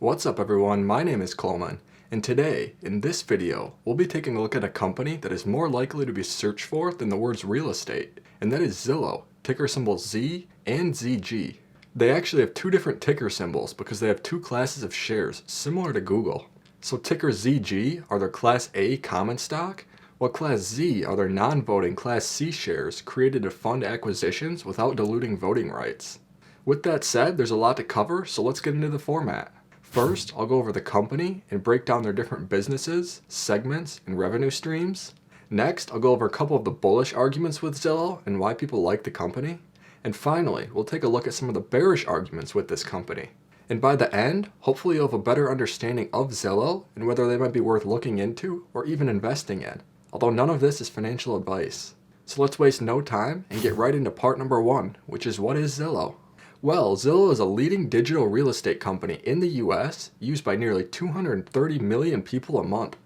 What's up everyone, my name is Coleman, and today, in this video, we'll be taking a look at a company that is more likely to be searched for than the words real estate, and that is Zillow, ticker symbols Z and ZG. They actually have two different ticker symbols because they have two classes of shares, similar to Google. So ticker ZG are their Class A common stock, while Class Z are their non-voting Class C shares created to fund acquisitions without diluting voting rights. With that said, there's a lot to cover, so let's get into the format. First, I'll go over the company and break down their different businesses, segments, and revenue streams. Next, I'll go over a couple of the bullish arguments with Zillow and why people like the company. And finally, we'll take a look at some of the bearish arguments with this company. And by the end, hopefully you'll have a better understanding of Zillow and whether they might be worth looking into or even investing in, although none of this is financial advice. So let's waste no time and get right into part number one, which is what is Zillow? Well, Zillow is a leading digital real estate company in the US, used by nearly 230 million people a month.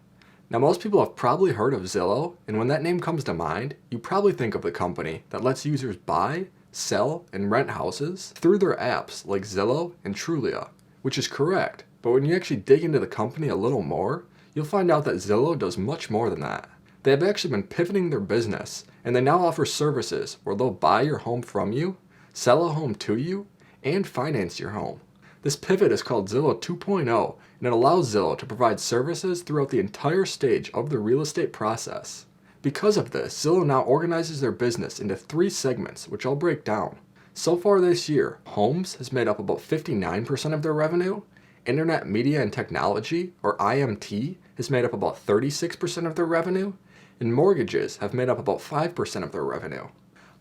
Now most people have probably heard of Zillow, and when that name comes to mind, you probably think of the company that lets users buy, sell, and rent houses through their apps like Zillow and Trulia, which is correct, but when you actually dig into the company a little more, you'll find out that Zillow does much more than that. They have actually been pivoting their business, and they now offer services where they'll buy your home from you, sell a home to you, and finance your home. This pivot is called Zillow 2.0, and it allows Zillow to provide services throughout the entire stage of the real estate process. Because of this, Zillow now organizes their business into three segments, which I'll break down. So far this year, homes has made up about 59% of their revenue, internet media and technology, or IMT, has made up about 36% of their revenue, and mortgages have made up about 5% of their revenue.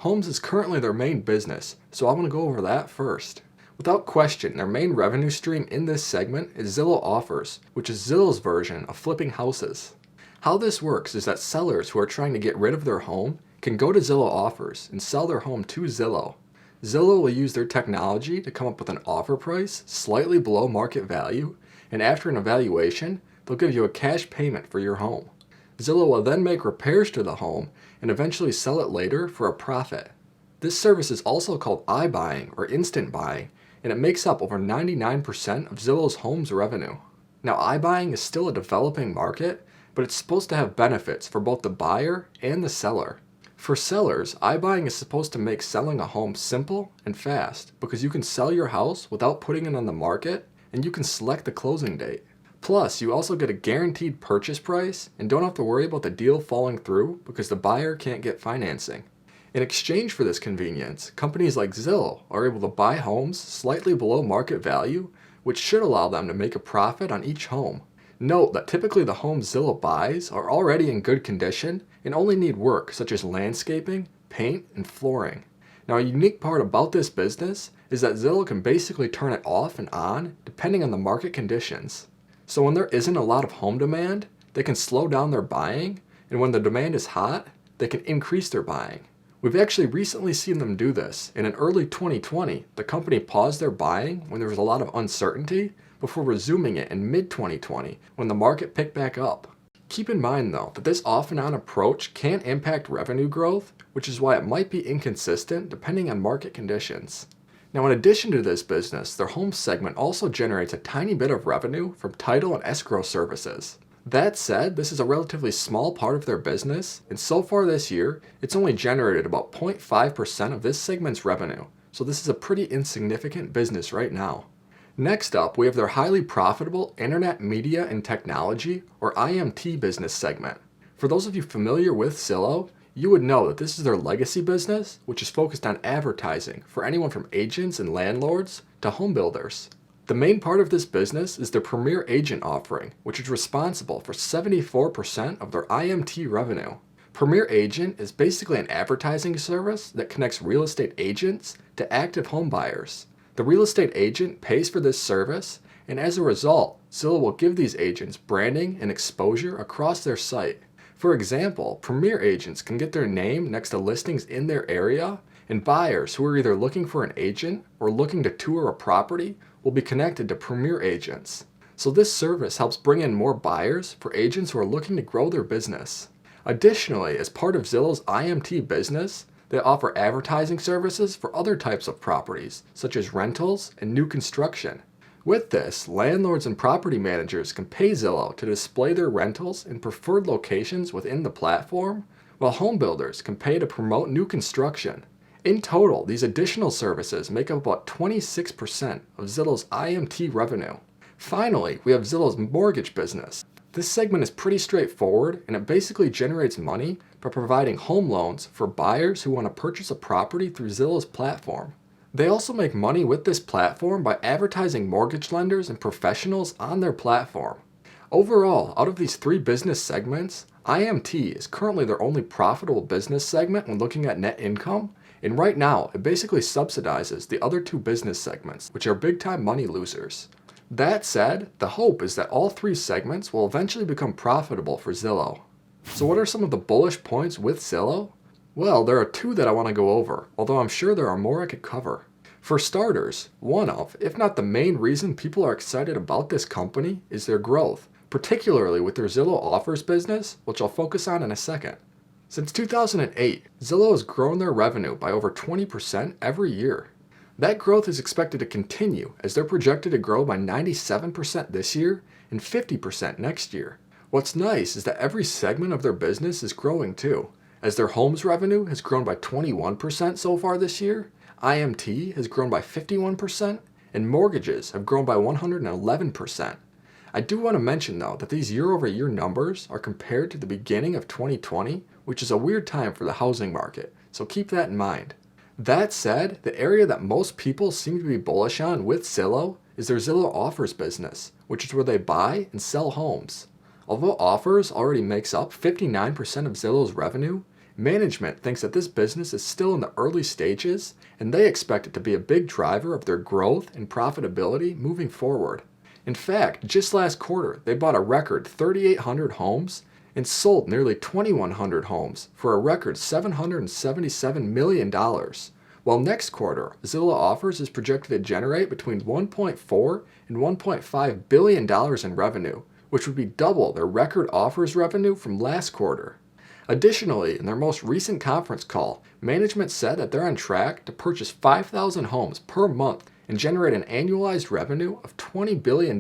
Homes is currently their main business, so I'm going to go over that first. Without question, their main revenue stream in this segment is Zillow Offers, which is Zillow's version of flipping houses. How this works is that sellers who are trying to get rid of their home can go to Zillow Offers and sell their home to Zillow. Zillow will use their technology to come up with an offer price slightly below market value, and after an evaluation, they'll give you a cash payment for your home. Zillow will then make repairs to the home and eventually sell it later for a profit. This service is also called iBuying or instant buying, and it makes up over 99% of Zillow's homes revenue. Now iBuying is still a developing market, but it's supposed to have benefits for both the buyer and the seller. For sellers, iBuying is supposed to make selling a home simple and fast because you can sell your house without putting it on the market, and you can select the closing date. Plus, you also get a guaranteed purchase price and don't have to worry about the deal falling through because the buyer can't get financing. In exchange for this convenience, companies like Zillow are able to buy homes slightly below market value, which should allow them to make a profit on each home. Note that typically the homes Zillow buys are already in good condition and only need work such as landscaping, paint, and flooring. Now a unique part about this business is that Zillow can basically turn it off and on depending on the market conditions. So when there isn't a lot of home demand, they can slow down their buying, and when the demand is hot, they can increase their buying. We've actually recently seen them do this, and in early 2020, the company paused their buying when there was a lot of uncertainty before resuming it in mid-2020 when the market picked back up. Keep in mind though that this off and on approach can impact revenue growth, which is why it might be inconsistent depending on market conditions. Now in addition to this business, their home segment also generates a tiny bit of revenue from title and escrow services. That said, this is a relatively small part of their business, and so far this year, it's only generated about 0.5% of this segment's revenue, so this is a pretty insignificant business right now. Next up, we have their highly profitable Internet Media and Technology, or IMT business segment. For those of you familiar with Zillow, you would know that this is their legacy business, which is focused on advertising for anyone from agents and landlords to home builders. The main part of this business is their Premier Agent offering, which is responsible for 74% of their IMT revenue. Premier Agent is basically an advertising service that connects real estate agents to active home buyers. The real estate agent pays for this service, and as a result, Zillow will give these agents branding and exposure across their site. For example, Premier Agents can get their name next to listings in their area, and buyers who are either looking for an agent or looking to tour a property will be connected to Premier Agents. So this service helps bring in more buyers for agents who are looking to grow their business. Additionally, as part of Zillow's IMT business, they offer advertising services for other types of properties, such as rentals and new construction. With this, landlords and property managers can pay Zillow to display their rentals in preferred locations within the platform, while home builders can pay to promote new construction. In total, these additional services make up about 26% of Zillow's IMT revenue. Finally, we have Zillow's mortgage business. This segment is pretty straightforward, and it basically generates money by providing home loans for buyers who want to purchase a property through Zillow's platform. They also make money with this platform by advertising mortgage lenders and professionals on their platform. Overall, out of these three business segments, IMT is currently their only profitable business segment when looking at net income, and right now it basically subsidizes the other two business segments, which are big-time money losers. That said, the hope is that all three segments will eventually become profitable for Zillow. So what are some of the bullish points with Zillow? Well, there are two that I want to go over, although I'm sure there are more I could cover. For starters, one of, if not the main reason people are excited about this company is their growth, particularly with their Zillow Offers business, which I'll focus on in a second. Since 2008, Zillow has grown their revenue by over 20% every year. That growth is expected to continue as they're projected to grow by 97% this year and 50% next year. What's nice is that every segment of their business is growing too, as their homes revenue has grown by 21% so far this year, IMT has grown by 51%, and mortgages have grown by 111%. I do want to mention though that these year-over-year numbers are compared to the beginning of 2020, which is a weird time for the housing market, so keep that in mind. That said, the area that most people seem to be bullish on with Zillow is their Zillow Offers business, which is where they buy and sell homes. Although Offers already makes up 59% of Zillow's revenue, management thinks that this business is still in the early stages, and they expect it to be a big driver of their growth and profitability moving forward. In fact, just last quarter, they bought a record 3,800 homes and sold nearly 2,100 homes for a record $777 million, while next quarter, Zillow Offers is projected to generate between $1.4 and $1.5 billion in revenue, which would be double their record offers revenue from last quarter. Additionally, in their most recent conference call, management said that they're on track to purchase 5,000 homes per month and generate an annualized revenue of $20 billion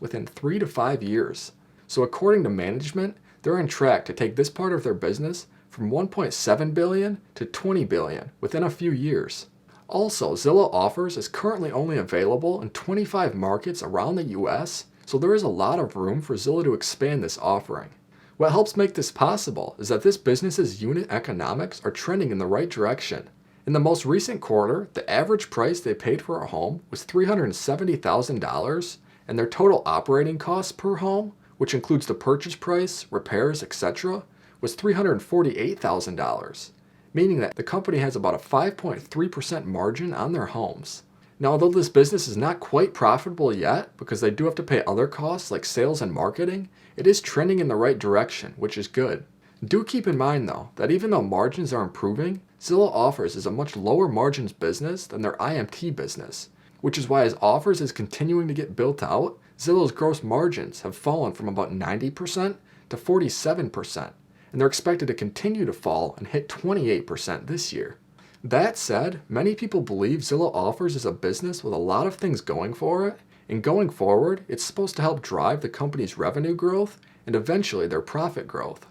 within 3 to 5 years. So according to management, they're on track to take this part of their business from $1.7 billion to $20 billion within a few years. Also, Zillow Offers is currently only available in 25 markets around the US, so there is a lot of room for Zillow to expand this offering. What helps make this possible is that this business's unit economics are trending in the right direction. In the most recent quarter, the average price they paid for a home was $370,000, and their total operating costs per home, which includes the purchase price, repairs, etc., was $348,000, meaning that the company has about a 5.3% margin on their homes. Now, although this business is not quite profitable yet because they do have to pay other costs like sales and marketing, it is trending in the right direction, which is good. Do keep in mind though, that even though margins are improving, Zillow Offers is a much lower margins business than their IMT business, which is why as Offers is continuing to get built out, Zillow's gross margins have fallen from about 90% to 47%, and they're expected to continue to fall and hit 28% this year. That said, many people believe Zillow Offers is a business with a lot of things going for it, and going forward, it's supposed to help drive the company's revenue growth and eventually their profit growth.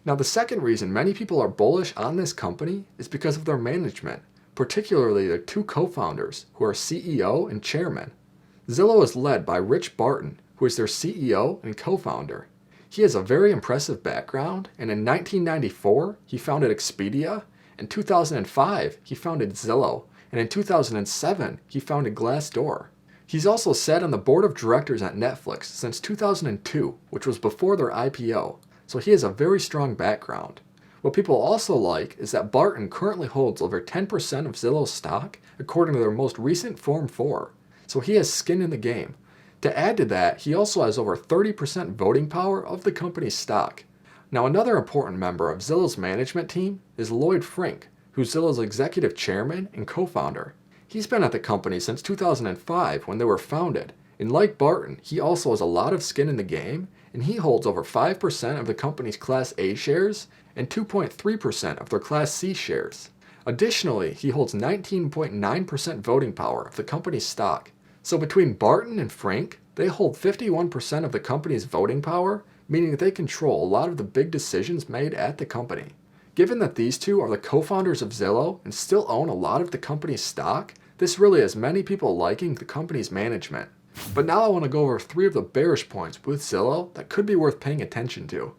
Now, the second reason many people are bullish on this company is because of their management, particularly their two co-founders, who are CEO and chairman. Zillow is led by Rich Barton, who is their CEO and co-founder. He has a very impressive background, and in 1994, he founded Expedia. In 2005, he founded Zillow, and in 2007, he founded Glassdoor. He's also sat on the board of directors at Netflix since 2002, which was before their IPO, so he has a very strong background. What people also like is that Barton currently holds over 10% of Zillow's stock, according to their most recent Form 4, so he has skin in the game. To add to that, he also has over 30% voting power of the company's stock. Now, another important member of Zillow's management team is Lloyd Frink, who's Zillow's executive chairman and co-founder. He's been at the company since 2005 when they were founded, and like Barton, he also has a lot of skin in the game, and he holds over 5% of the company's Class A shares and 2.3% of their Class C shares. Additionally, he holds 19.9% voting power of the company's stock. So between Barton and Frank, they hold 51% of the company's voting power, meaning that they control a lot of the big decisions made at the company. Given that these two are the co-founders of Zillow and still own a lot of the company's stock, this really has many people liking the company's management. But now I want to go over 3 of the bearish points with Zillow that could be worth paying attention to.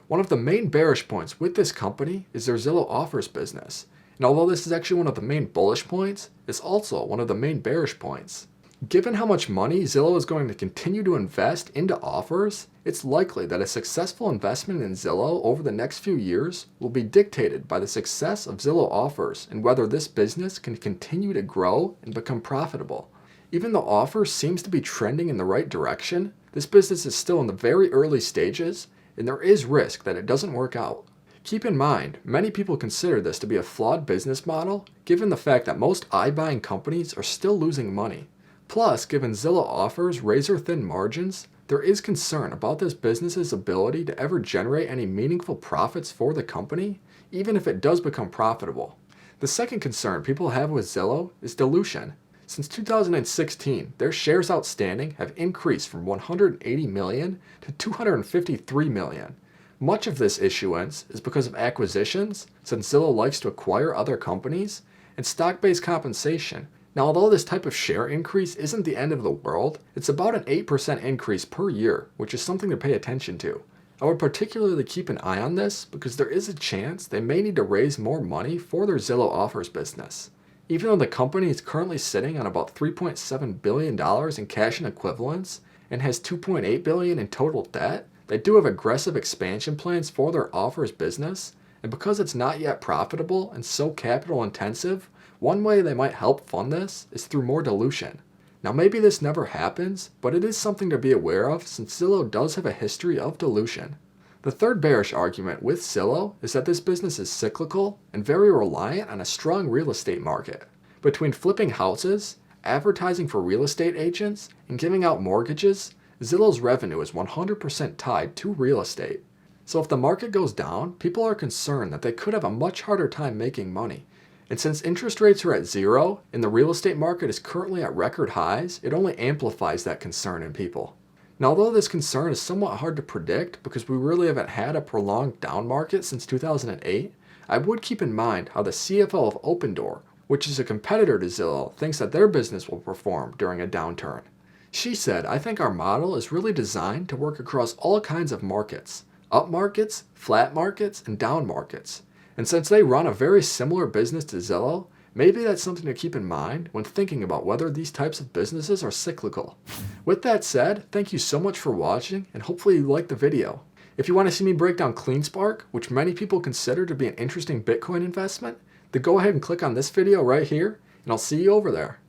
One of the main bearish points with this company is their Zillow Offers business. And although this is actually one of the main bullish points, it's also one of the main bearish points. Given how much money Zillow is going to continue to invest into offers, it's likely that a successful investment in Zillow over the next few years will be dictated by the success of Zillow Offers and whether this business can continue to grow and become profitable. Even though Offers seems to be trending in the right direction, this business is still in the very early stages, and there is risk that it doesn't work out. Keep in mind, many people consider this to be a flawed business model, given the fact that most iBuying companies are still losing money. Plus, given Zillow Offers razor-thin margins, there is concern about this business's ability to ever generate any meaningful profits for the company, even if it does become profitable. The second concern people have with Zillow is dilution. Since 2016, their shares outstanding have increased from 180 million to 253 million. Much of this issuance is because of acquisitions, since Zillow likes to acquire other companies, and stock-based compensation. Now, although this type of share increase isn't the end of the world, it's about an 8% increase per year, which is something to pay attention to. I would particularly keep an eye on this because there is a chance they may need to raise more money for their Zillow Offers business. Even though the company is currently sitting on about $3.7 billion in cash and equivalents and has $2.8 billion in total debt, they do have aggressive expansion plans for their offers business, and because it's not yet profitable and so capital intensive, one way they might help fund this is through more dilution. Now maybe this never happens, but it is something to be aware of since Zillow does have a history of dilution. The third bearish argument with Zillow is that this business is cyclical and very reliant on a strong real estate market. Between flipping houses, advertising for real estate agents, and giving out mortgages, Zillow's revenue is 100% tied to real estate. So if the market goes down, people are concerned that they could have a much harder time making money. And since interest rates are at 0 and the real estate market is currently at record highs, it only amplifies that concern in people. Now, although this concern is somewhat hard to predict because we really haven't had a prolonged down market since 2008, I would keep in mind how the CFO of Opendoor, which is a competitor to Zillow, thinks that their business will perform during a downturn. She said, "I think our model is really designed to work across all kinds of markets, up markets, flat markets, and down markets. And since they run a very similar business to Zillow, maybe that's something to keep in mind when thinking about whether these types of businesses are cyclical." With that said, thank you so much for watching, and hopefully you liked the video. If you want to see me break down CleanSpark, which many people consider to be an interesting Bitcoin investment, then go ahead and click on this video right here, and I'll see you over there.